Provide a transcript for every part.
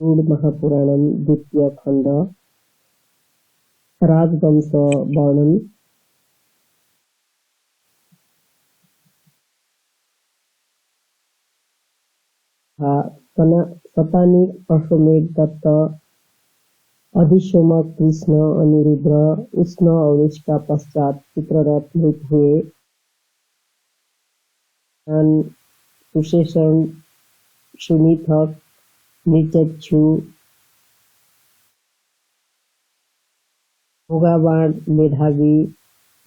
महापुराणम द्वितीय खंड राजवंश वर्णन। शतानीक अश्वमेध दत्त अधिशोमक कृष्ण अनिरुद्ध उष्ण और उसका पश्चात चित्ररथ मृत हुए। सुशेषण सुमिथक निचक्षु भोगाबाण मेधावी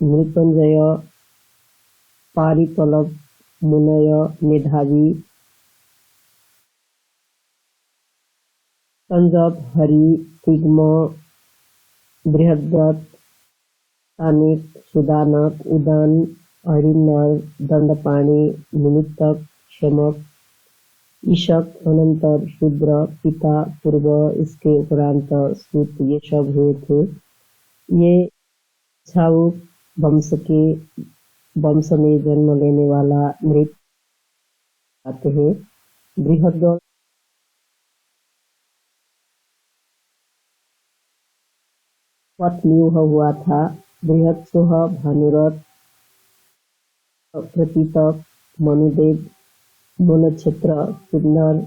मृत्युंजय पारितलब मुनय मेधावी संजप हरि सिग्म बृहद्रथ तानिक सुदानक उदान हरिन्नर दंडपाणी निमित्तक क्षमक ईशक अनंतर शूद्र पिता पूर्व इसके उपरांत सूत ये सब हुए थे। ये छाउक वंश में जन्म लेने वाला मृत आते हैं। बृहद्रथ पत्न्यूह हुआ था। बृहत्सोह भानुरथ प्रतीतक मनुदेव मनक्षेत्र सुंदर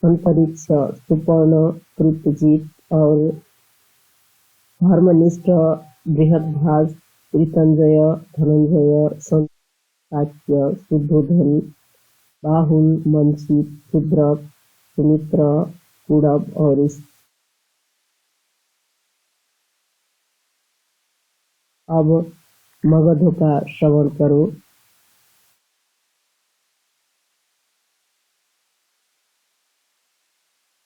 अंतरिक्ष सुपर्ण कृतजीत और धर्मनिष्ठ बृहद्भाग त्रितंजय धनंजय साक्य शुद्धोधन बाहुल मंचित शूद्रक सुमित्र कुड़ब और अब मगधों का श्रवण करो।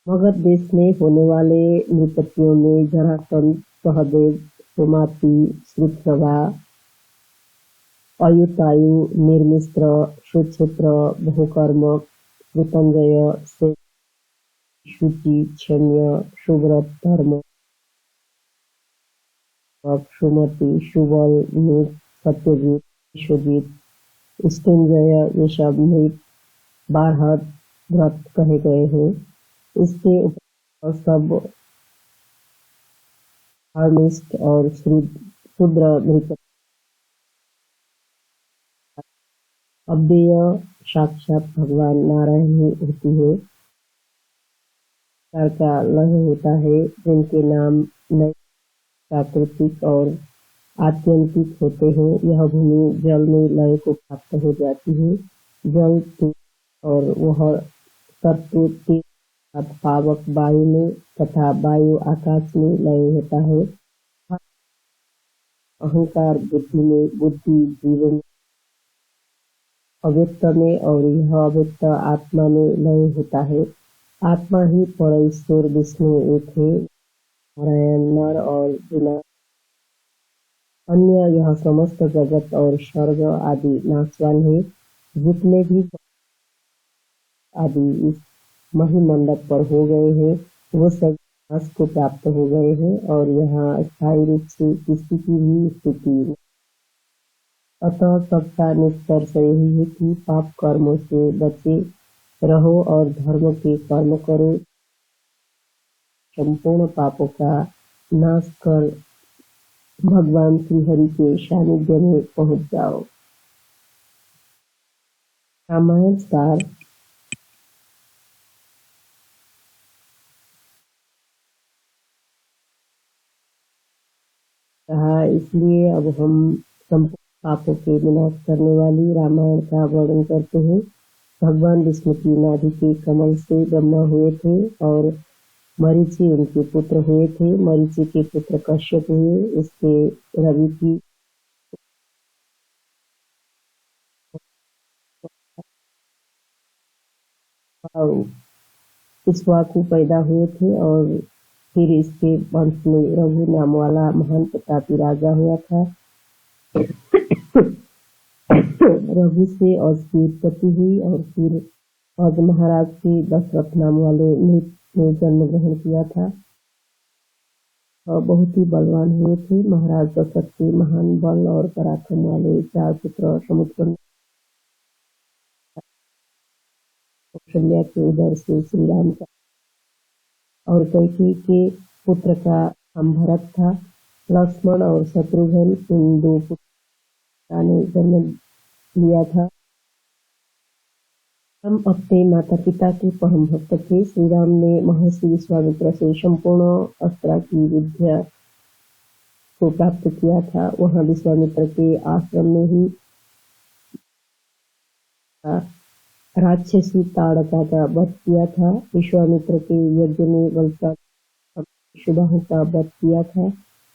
मगध देश में होने वाले नृपतियों में जरासंध सहदेव सोमाति श्रुतप्रभा अयुतायु निर्मिश्र सुक्षेत्र बहुकर्मक मृत्युंजय शुचि क्षम्य सुव्रत धर्म सुमति सुबल नीत सत्यजीत विश्वजीत स्तुंजय ये सब मृत बारहत व्रत कहे गए हैं। इसके ऊपर सब हार्मिस्ट और शूद्र मृत अव्यय साक्षात भगवान नारायण ही होती है। का लय होता है जिनके नाम नए प्राकृतिक और आत्यंतिक होते हैं। यह भूमि जल में लय को प्राप्त हो जाती है। जल और वह तत्व पावक वायु में तथा वायु आकाश में लय होता है। अहंकार बुद्धि में, बुद्धि जीवन अव्यक्त में और यह अव्यक्त आत्मा में लय होता है। आत्मा ही परमेश्वर विष्णु एक है। नारायण नर और बिना अन्य यह समस्त जगत और स्वर्ग आदि नाशवान है। जितने भी आदि इस महिमंडप पर हो गए हैं वो सब नाश को प्राप्त हो गए हैं और यहाँ स्थायी रूप से किसी की भी स्थिति। अतः सबका निष्कर्ष यही है कि पाप कर्मों से बचे रहो और धर्म के कर्म करो। संपूर्ण पापों का नाश कर भगवान श्री हरि के सानिध्य में पहुंच जाओ। रामायण सार। इसलिए अब हम संपूर्ण पापों के विनाश करने वाली रामायण का वर्णन करते हैं। भगवान विष्णु की नाभि के कमल से ब्रह्मा हुए थे और मरीचि उनके पुत्र हुए थे। मरीचि के पुत्र कश्यप हुए। इसके रवि की इक्ष्वाकु पैदा हुए थे और फिर इसके वंश में रघु नाम वाला महान प्रतापी राजा हुआ था। रघु से अज की उत्पत्ति हुई और फिर अज महाराज के दशरथ नाम वाले मृत ने जन्म ग्रहण किया था और बहुत ही बलवान हुए थे। महाराज दशरथ के महान बल और पराक्रम वाले 4 पुत्र समुद्र कौशल्या के उदर से श्री राम का और कैकेयी के पुत्र का नाम भरत था। लक्ष्मण और शत्रुघ्न इन दो पुत्रों ने जन्म लिया था। हम अपने माता पिता के परम भक्त थे। श्री राम ने महर्षि विश्वामित्र से संपूर्ण अस्त्र की विद्या को प्राप्त किया था। वहाँ विश्वामित्र के आश्रम में ही राक्षसी ताड़का का वध किया था। विश्वामित्र के यज्ञ में बलशाली सुबाहु का वध किया था।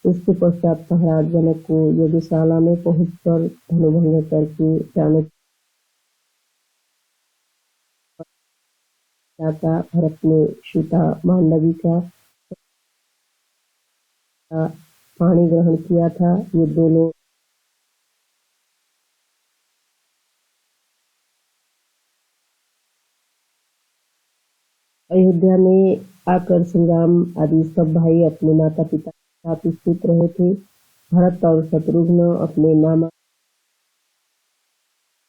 इसके पश्चात महाराज जनक को यज्ञशाला में पहुंचकर धनुभंग करके जाने का भरत ने सीता मांडवी का पानी ग्रहण किया था। ये दोनों अयोध्या में आकर श्री राम आदि सब भाई अपने माता पिता के साथ स्थित रहे थे। भरत और शत्रुघ्न अपने मामा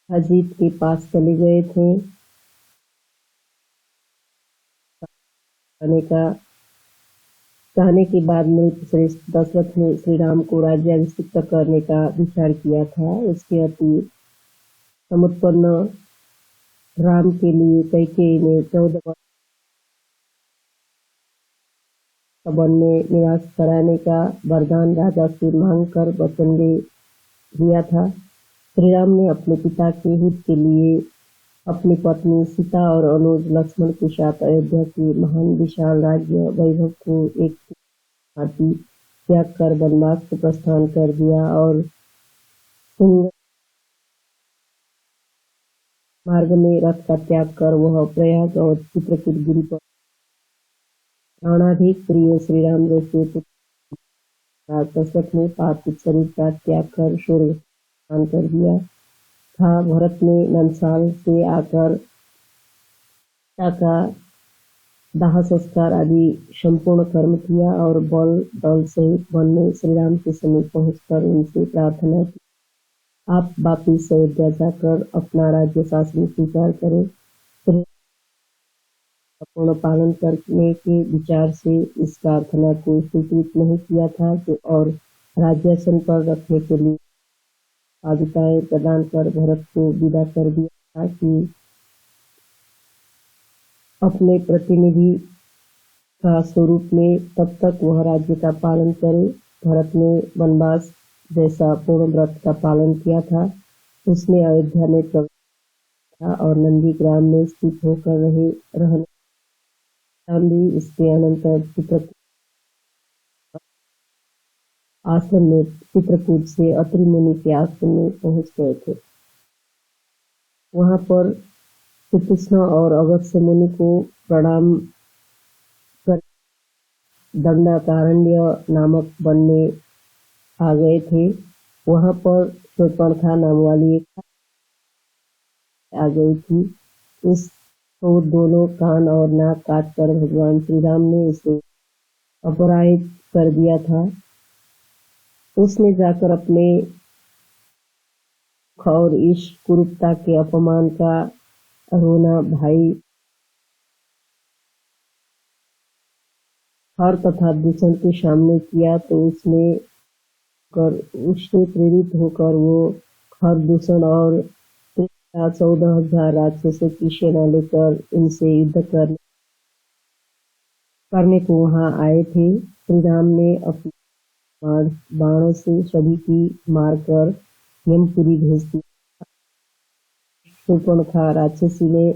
अजीत के पास चले गए थे। कहने के बाद मृत श्रेष्ठ दशरथ ने श्री राम को राज्याभिषिक्त करने का विचार किया था। इसके अति समुत्पन्न राम के लिए कैकेयी ने 14 वर्ष वन में निवास कराने का वरदान राजा से मांगकर वचन दे दिया था। श्री राम ने अपने पिता के हित के लिए अपनी पत्नी सीता और अनुज लक्ष्मण के साथ अयोध्या के महान विशाल राज्य वैभव को एक भांति त्याग कर वनवास को प्रस्थान कर दिया और मार्ग में रथ का त्याग कर वह प्रयाग और चित्रकूट गिरी पर प्राणाधिक प्रिय श्री राम जैसे पुत्र दशरथ ने पार्थिव शरीर का त्याग कर स्वर्ग प्रस्थान कर दिया था। भरत ने नंदसाल से आकर पिता का दाह संस्कार आदि संपूर्ण कर्म किया और बल दल सहित वन में श्री राम के समीप पहुंचकर उनसे प्रार्थना की, आप वापिस अयोध्या जाकर अपना राज्य शासन स्वीकार करें। पूर्ण पालन करने के विचार से इस प्रार्थना को स्वीकृत नहीं किया था और राज्यासन पर रखने के लिए आज्ञाएं प्रदान कर भरत को विदा कर दिया था कि अपने प्रतिनिधि का स्वरूप में तब तक वह राज्य का पालन करे। भरत ने वनवास जैसा पूर्ण व्रत का पालन किया था। उसने अयोध्या में प्रवेश किया और नंदी ग्राम में स्थित होकर रहने भी इसके अनंतर आश्रम में चित्रकूट से अत्रि मुनि के आश्रम में पहुंच गए थे। वहां पर श्रीकृष्ण और अगस्त्य मुनि को प्रणाम कर दंडकारण्य नामक वन में आ गए थे। वहां पर शूर्पणखा नाम वाली एक आ गई थी। उस तो दोनों कान और नाक काटकर भगवान श्री राम ने उसे अपराहित कर दिया था। उसने जाकर अपने और इस कुरूपता के अपमान का रोना भाई हर तथा दूषण के सामने किया तो उससे प्रेरित होकर वो हर दूषण और 14,000 राक्षसों की सेना लेकर इनसे युद्ध करने को वहां आए थे। श्री राम ने अपने बाणों से सभी की मारकर यमपुरी भेज दिया। शूर्पणखा राक्षसी ने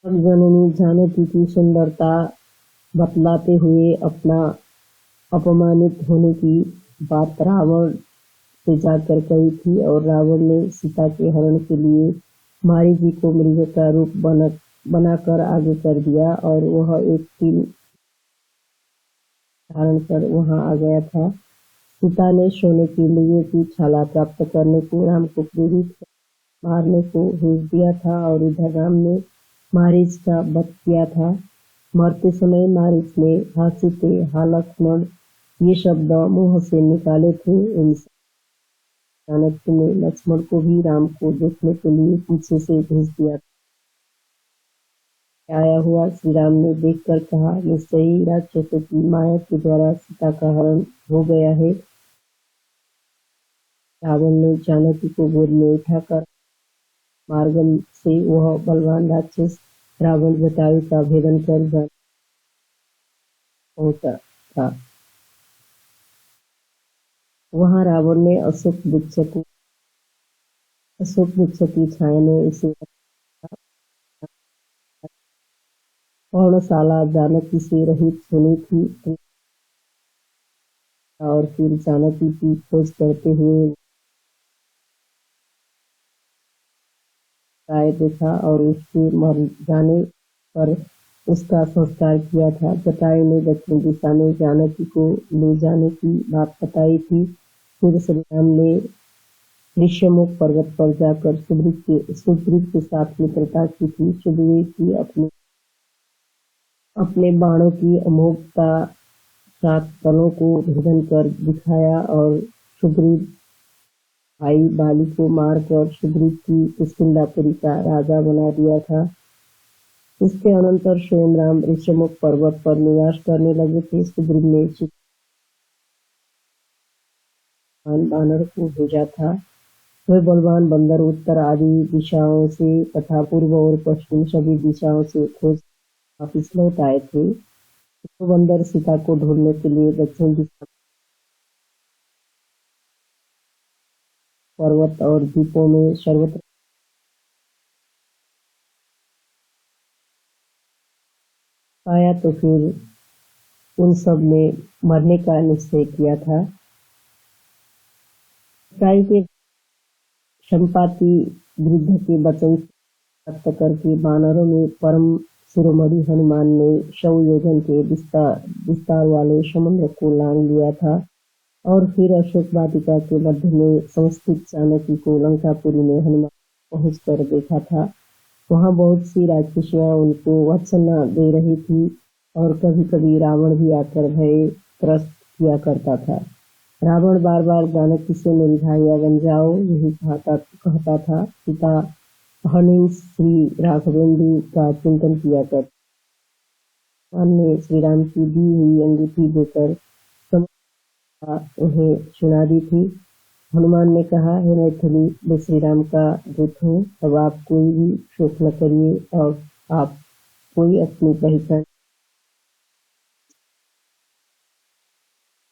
जननी जानकी की सुंदरता बतलाते हुए अपना अपमानित होने की बात रावण से जाकर कही थी और रावण ने सीता के हरण के लिए मारी जी को मृग का रूप बनाकर आगे कर दिया और वह एक तीर धारण कर वहां आ गया था। सीता ने सोने के लिए की छाला प्राप्त करने को राम को प्रेरित मारने को भेज दिया था और इधर राम ने मारीच का वध किया था। मरते समय मारीच ने हासिते हा लक्ष्मण ये शब्द मुंह से निकाले थे। चाणक्य ने लक्ष्मण को भी राम को देखने के लिए पीछे से भेज दिया। आया हुआ श्री राम ने देखकर कहा, निश्चय ही राक्षसों की माया के द्वारा सीता का हरण हो गया है। रावण ने जानकी को गोद में उठाकर मार्गम से वह बलवान राक्षस रावण जटायु का भेदन कर पहुंचा था। वहां रावण ने अशोक वृक्ष की छाया में उसे पर्णशाला जानकी से रहित सुनी थी और फिर जानकी की खोज करते हुए गाय देखा और उसके मर जाने पर उसका संस्कार किया था। जटायु ने दक्षिण दिशा में जानकी को ले जाने की बात बताई थी। फिर श्री राम ने ऋष्यमुख पर्वत पर जाकर सुग्रीव के साथ मित्रता की थी। सुग्रीव की अपने बाणों की अमोघता 7 तलों को भेदन कर दिखाया और सुग्रीव भाई बाली को मारकर सुग्रीव की किष्किंधापुरी का राजा बना दिया था। इसके अनंतर स्वयं राम ऋष्यमुख पर्वत पर निवास करने लगे थे। सुग्रीव ने बानर को भेजा था। वे बलवान बंदर उत्तर आदि दिशाओं से तथा पूर्व और पश्चिम सभी दिशाओं से खोज वापिस लौट आए थे। तो बंदर सीता को ढूंढने के लिए दक्षिण दिशा पर्वत और द्वीपों में सर्वत्र पाया तो फिर उन सब ने मरने का निश्चय किया था। के संपाति वृद्ध के वचन प्राप्त करके बानरों में परम शिरोमणि हनुमान ने 100 योजन के विस्तार वाले समुद्र को लांग लिया था और फिर अशोक वाटिका के मध्य में संस्थित जानकी को लंकापुरी में हनुमान पहुँच कर देखा था। वहाँ बहुत सी राक्षसियां उनको वत्सना दे रही थी और कभी कभी रावण भी आकर भय त्रस्त किया करता था। रावण बार बार जानकी से मेरी भाइया बन जाओ यही कहता था। सीता हनुमान श्री राघवेंद्र का चिंतन किया कर ने श्री राम की दी हुई अंगूठी देकर उन्हें सुना दी थी। हनुमान ने कहा, हे मैथिली, मैं श्री राम का दूत हूँ। अब आप कोई भी शोक न करिए और आप कोई अपनी पहचान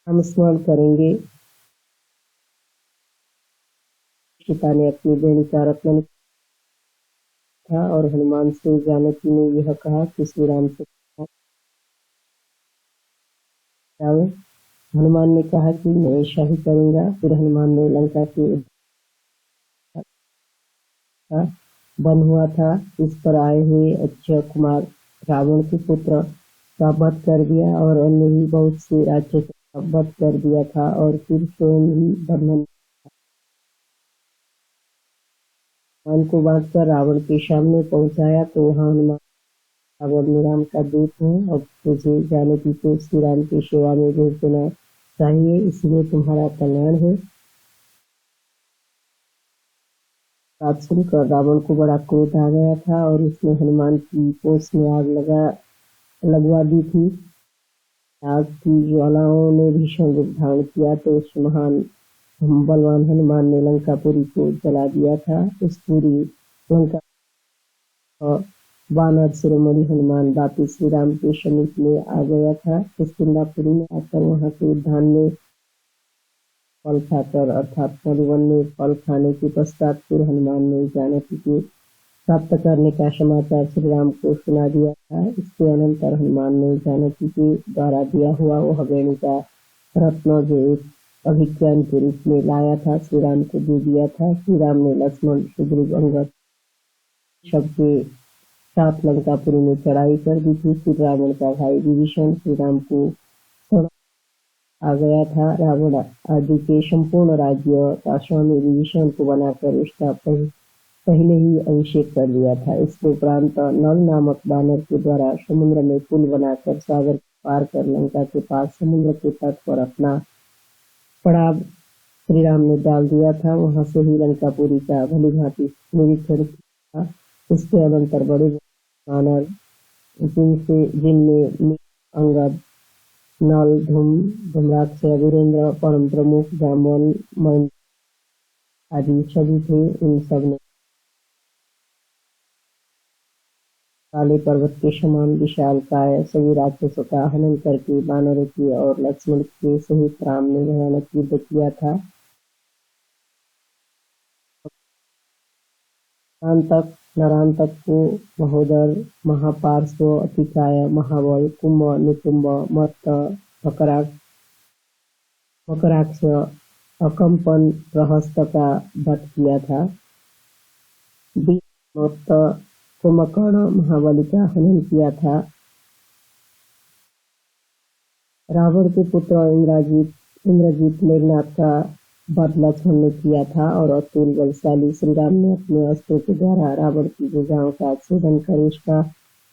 हम स्मरण करेंगे। सीता ने अपनी बेणी का रत्न था और हनुमान से जानकी ने यह कहा कि श्री राम से हनुमान ने कहा कि मैं ऐसा ही करूंगा। फिर हनुमान ने लंका के बन हुआ था इस पर आए हुए अक्षय कुमार रावण के पुत्र का वध कर दिया और अन्य ही बहुत से राक्षसों का वध कर दिया था और फिर स्वयं ही वर्णन को बांधकर रावण के सामने पहुंचाया तो वहां हनुमान रावण राम का दूत है। अब तुझे जानकी को श्री राम की सेवा में भेज देना चाहिए, इसलिए तुम्हारा कल्याण है। बात सुनकर रावण को बड़ा क्रोध आ गया था और उसने हनुमान की पोष में आग लगवा दी थी। आग की ज्वालाओं ने भीषण रूप धारण किया तो उस महान बलवान हनुमान ने लंकापुरी को जला दिया था। उस पूरी लंका वानर शिरोमणि हनुमान वापिस श्री राम के समीप में आ गया था। किष्किंधापुरी में आकर वहां के उद्यान में फल खाकर अर्थात मधुवन में फल खाने के पश्चात फिर हनुमान ने जानकी को प्राप्त करने का समाचार श्री राम को सुना दिया था। इसके अनंतर हनुमान ने जानकी के द्वारा दिया हुआ वह बेणी का रत्न जो एक अभिज्ञान के रूप में लाया था श्री राम को दे दिया था। श्री राम ने लक्ष्मण सुग्रीव अंगद सबके साथ लंकापुरी में चढ़ाई कर दी थी। फिर रावण का भाई विभीषण श्री राम को आ गया था। रावण आदि के संपूर्ण राज्य का स्वामी विभीषण को बनाकर उसका पहले ही अभिषेक कर दिया था। इसके उपरांत नल नामक बानर के द्वारा समुद्र में पुल बनाकर सागर पार कर लंका के पास समुद्र के तट पर अपना पड़ाव श्री राम ने डाल दिया था। वहां से ही लंकापुरी का भली भांति निरीक्षण किया। इसके अनंतर बड़े बानर जिनमें अंगद, नल, धूम्राक्ष, वीरेंद्र, परम प्रमुख, जामवंत, महेंद्र आदि सभी थे। इन सब ने काले पर्वत के समान विशालकाय सभी राक्षसों का हनन करके वानरों की और लक्ष्मण के सहित राम ने भयानक युद्ध किया था। नरांतक को महोदर, महापार्श्व, अतिकाय, महाबल, कुंभ, निकुंभ, मत्त, मकराक्ष, अकंपन, प्रहस्त का वध किया था। मत्त, कुंभकर्ण, महाबली का हनन किया था। रावण के पुत्र इंद्रजीत मेघनाथ का वध लक्ष्मण ने किया था और अतुल बलशाली श्री राम ने अपने अस्त्रों के द्वारा रावण की भुजाओं का छेदन कर उसका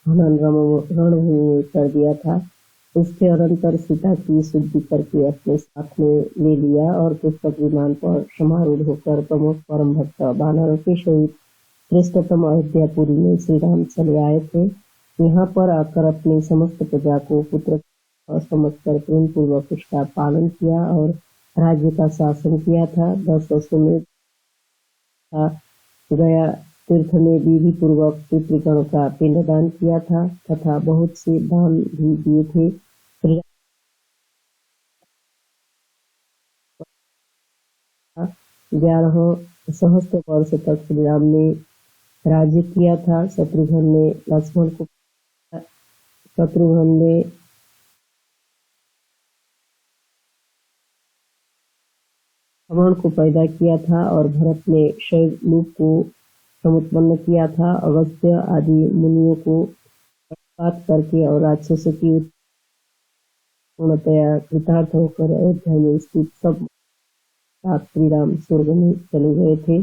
हनन रणभूमि में कर दिया था। उसके अनंतर सीता की शुद्धि करके अपने साथ में ले लिया और पुष्पक विमान पर समारूढ़ होकर प्रमुख परम भक्त वानरों के सहित श्रेष्ठतम अयोध्यापुरी में श्री राम चले आए थे। यहाँ पर आकर अपनी समस्त प्रजा को पुत्र समझकर प्रेम पूर्वक उसका पालन किया और राज्य का शासन किया था। 10 वर्षों में गया तीर्थ में विधि पूर्वक पितृगण का पिंडदान किया था तथा बहुत से दान भी दिए थे। 11 सहस्त्र वर्ष तक श्री राम ने राज्य किया था। शत्रुघ्न ने रावण को पैदा किया था और भरत ने शैलूप को समुत्पन्न किया था। अगस्त्य आदि मुनियों को बात करके और राक्षसों की पूर्णतया कृतार्थ होकर अयोध्या में स्थित सब श्री राम स्वर्ग में चले गए थे।